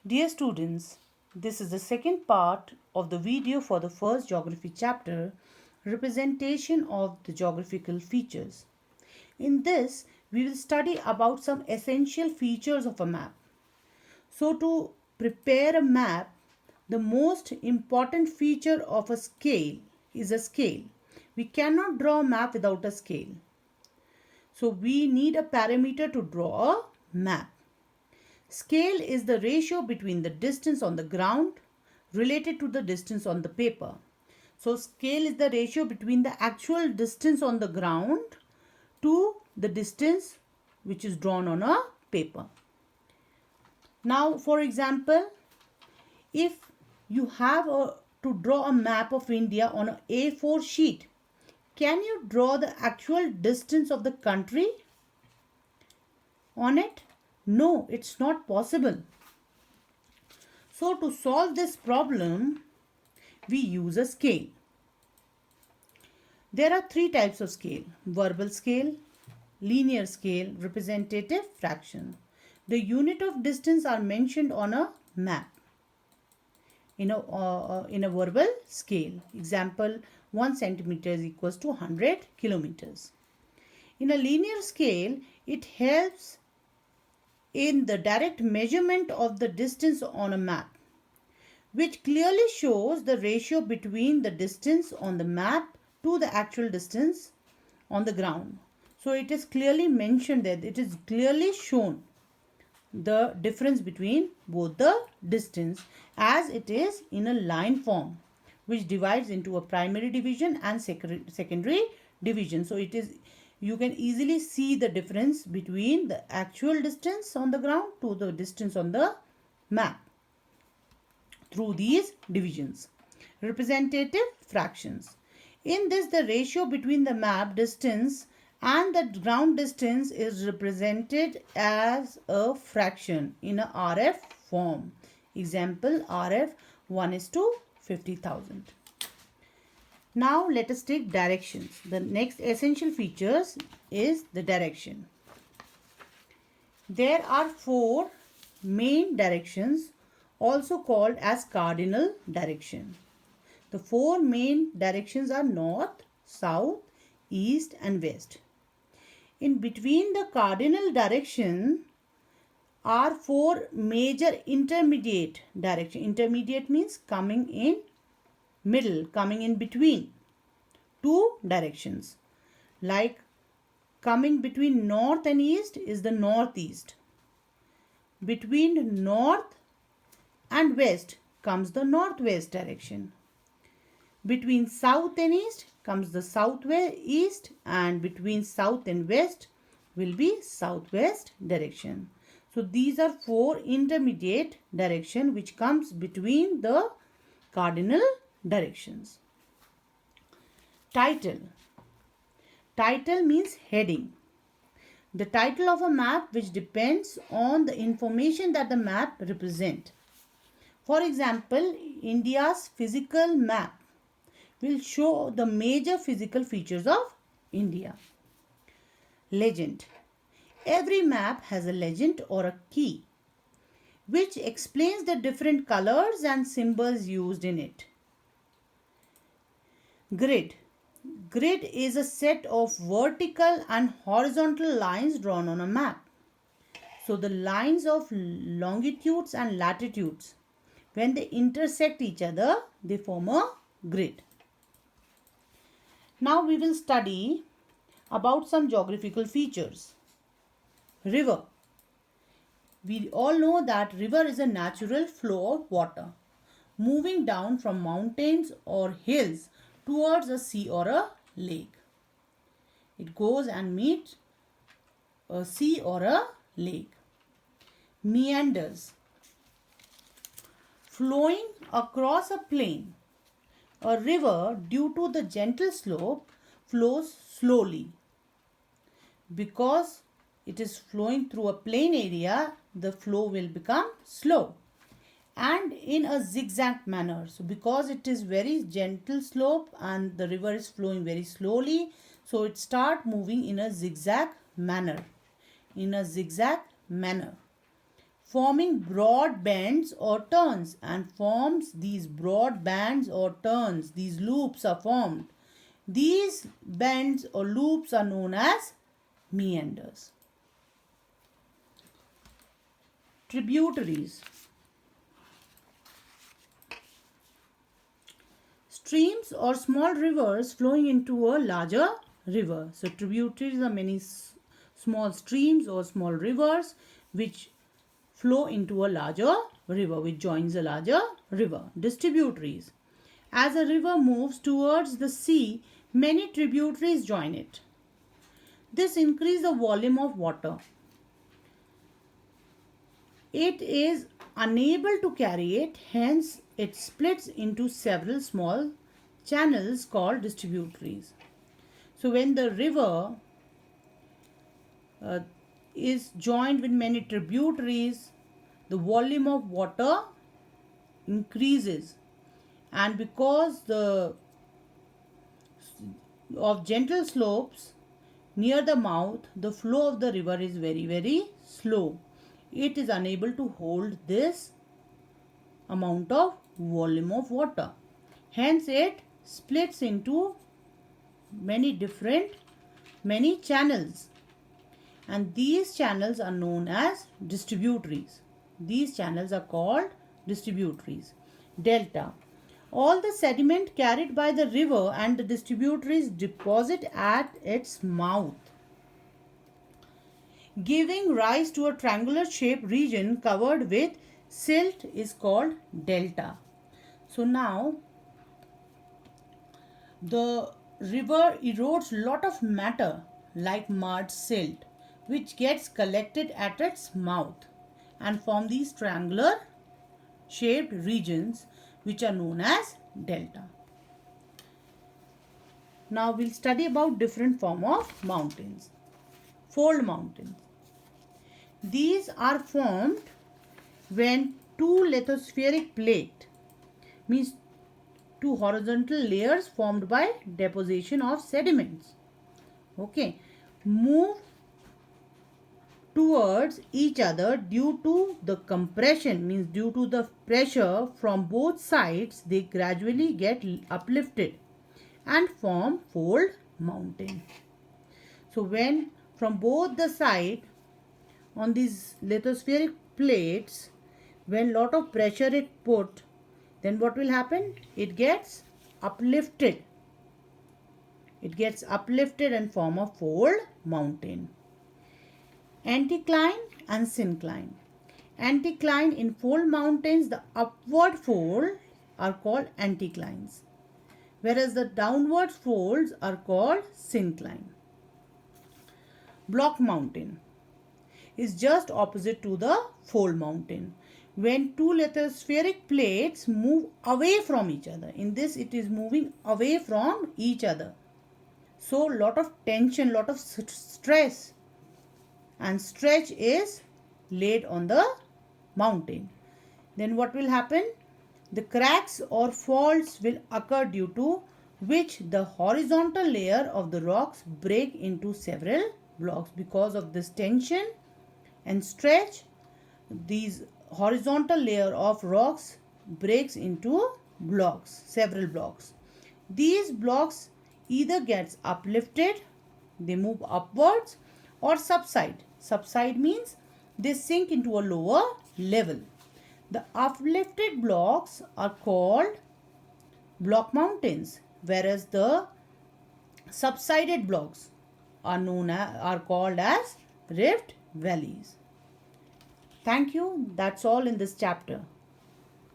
Dear students, this is the second part of the video for the first geography chapter, representation of the geographical features. In this, we will study about some essential features of a map. So to prepare a map, the most important feature of a scale is a scale. We cannot draw a map without a scale. So we need a parameter to draw a map. Scale is the ratio between the distance on the ground related to the distance on the paper. So scale is the ratio between the actual distance on the ground to the distance which is drawn on a paper. Now, for example, if you have to draw a map of India on an A4 sheet, can you draw the actual distance of the country on it? No, it's not possible. So to solve this problem, we use a scale. There are three types of scale: verbal scale, linear scale, representative fraction. The unit of distance are mentioned on a map in a verbal scale. Example, 1 centimeter is equals to 100 kilometers. In a linear scale, it helps in the direct measurement of the distance on a map, which clearly shows the ratio between the distance on the map to the actual distance on the ground. So it is clearly mentioned that it is clearly shown the difference between both the distance as it is in a line form, which divides into a primary division and secondary division. So it is, you can easily see the difference between the actual distance on the ground to the distance on the map through these divisions. Representative fractions. In this, the ratio between the map distance and the ground distance is represented as a fraction in a RF form. Example, RF 1:50,000. Now let us take directions. The next essential features is the direction. There are four main directions, also called as cardinal direction. The four main directions are north, south, east and west. In between the cardinal direction are four major intermediate direction. Intermediate means coming in middle, coming in between two directions. Like coming between north and east is the northeast. Between north and west comes the northwest direction. Between south and east comes the southeast, and between south and west will be southwest direction. So these are four intermediate direction which comes between the cardinal directions. Title. Title means heading. The title of a map which depends on the information that the map represents. For example, India's physical map will show the major physical features of India. Legend. Every map has a legend or a key which explains the different colors and symbols used in it. Grid. Grid is a set of vertical and horizontal lines drawn on a map. So the lines of longitudes and latitudes, when they intersect each other, they form a grid. Now we will study about some geographical features. River. We all know that river is a natural flow of water moving down from mountains or hills towards a sea or a lake. It goes and meets a sea or a lake. Meanders. Flowing across a plain. A river, due to the gentle slope, flows slowly. Because it is flowing through a plain area, the flow will become slow and in a zigzag manner. So because it is very gentle slope and the river is flowing very slowly, so it start moving in a zigzag manner. forming broad bends or turns, and forms these broad bands or turns. These loops are formed. These bends or loops are known as meanders. Tributaries. Streams or small rivers flowing into a larger river. So tributaries are many small streams or small rivers which flow into a larger river, which joins a larger river. Distributaries. As a river moves towards the sea, many tributaries join it. This increases the volume of water. It is unable to carry it, hence it splits into several small channels called distributaries. So when the river is joined with many tributaries, the volume of water increases, and because of gentle slopes near the mouth, the flow of the river is very slow. It is unable to hold this amount of volume of water. Hence it splits into many channels, and these channels are known as distributaries. These channels are called distributaries. Delta. All the sediment carried by the river and the distributaries deposit at its mouth, giving rise to a triangular shaped region covered with silt is called delta. So now the river erodes lot of matter like mud, silt, which gets collected at its mouth and form these triangular shaped regions which are known as delta. Now we'll study about different form of mountains. Fold mountains. These are formed when two lithospheric plate, means two horizontal layers formed by deposition of sediments, move towards each other due to the compression, means due to the pressure from both sides. They gradually get uplifted and form fold mountain. So when from both the side on these lithospheric plates, when lot of pressure is put, then what will happen? It gets uplifted. It gets uplifted and form a fold mountain. Anticline and syncline. Anticline in fold mountains, the upward fold are called anticlines, whereas the downward folds are called syncline. Block mountain is just opposite to the fold mountain. When two lithospheric plates move away from each other, in this it is moving away from each other. So lot of tension, lot of stress and stretch is laid on the mountain. Then what will happen? The cracks or faults will occur, due to which the horizontal layer of the rocks break into several blocks. Because of this tension and stretch, these horizontal layer of rocks breaks into blocks, several blocks. These blocks either gets uplifted, they move upwards, or subside. Subside means they sink into a lower level. The uplifted blocks are called block mountains, whereas the subsided blocks are called as rift valleys. Thank you. That's all in this chapter.